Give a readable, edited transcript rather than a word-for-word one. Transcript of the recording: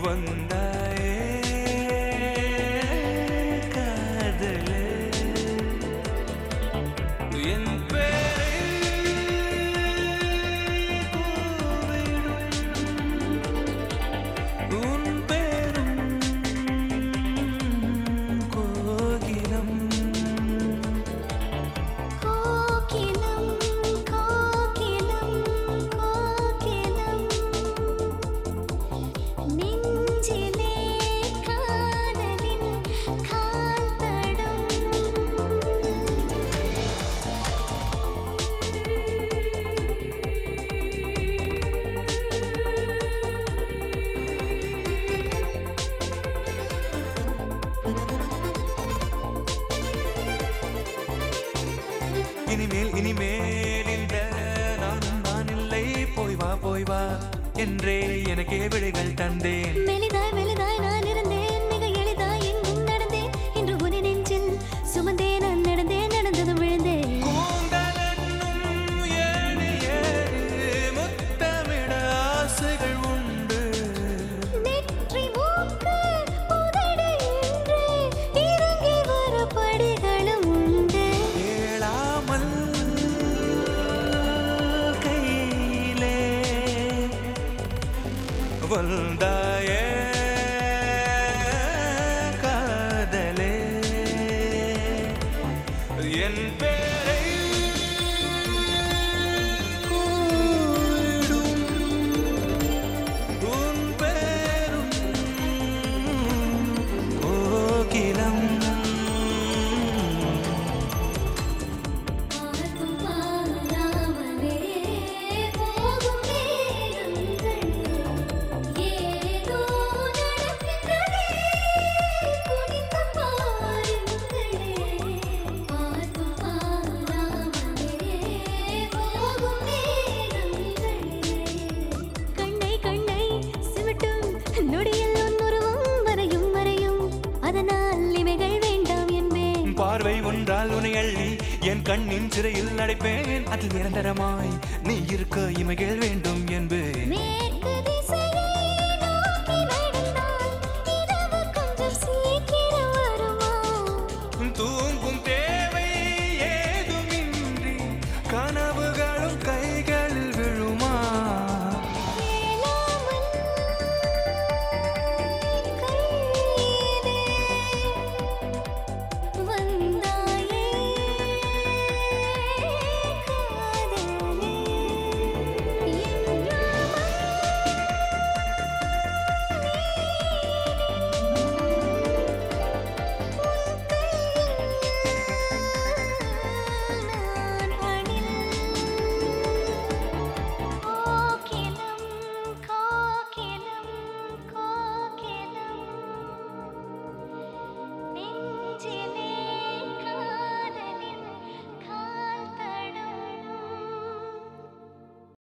வந்தாயே காதலே என் பேரை உன் பேரும் கோகிலம் கோகிலம் கோகிலம் கோகிலம் நெஞ்சிலே காதலின் கால்தடம் இனிமேல் இந்த நான் இல்லை போய் வா என்றே எனக்கே விடைகள் தந்தேன் மெலிதாய் மெலிதாய் நான் இருந்தேன் மிக எளிதாய் எங்கும் நடந்தேன் இன்று உன் நெஞ்சில் சுமந்தே நான் நடந்ததும் விழுந்தேன் கூந்தலென்னும் ஏணி ஏறி முத்தமிட ஆசைகள் உண்டு நெற்றி மூக்கு உதடு என்று இறங்கி வர படிகளும் உண்டு கேளாமல் கையிலே வந்தாயே காதலே என் பேரை கூடும் உன் பேரும் கோகிலம் பார்க்கும் பாராமலே போகும் நேரங்கள் ஏதோ நடக்கின்றதே குனிந்து பாருங்களே பார்க்கும் பாராமலே போகும் நேரங்களே கண்ணை சிமிட்டும் நொடியில் உன் உருவம் வரையும் அதனால் இமைகள் வேண்டாம் என்பேன் பார்வை ஒன்றால் உன்னை அள்ளி என் கண்ணின் சிறையில் நடைப்பேன் அதில் நிரந்தரமாய் நீ இருக்க இமைகள் வேண்டும் என்பேன்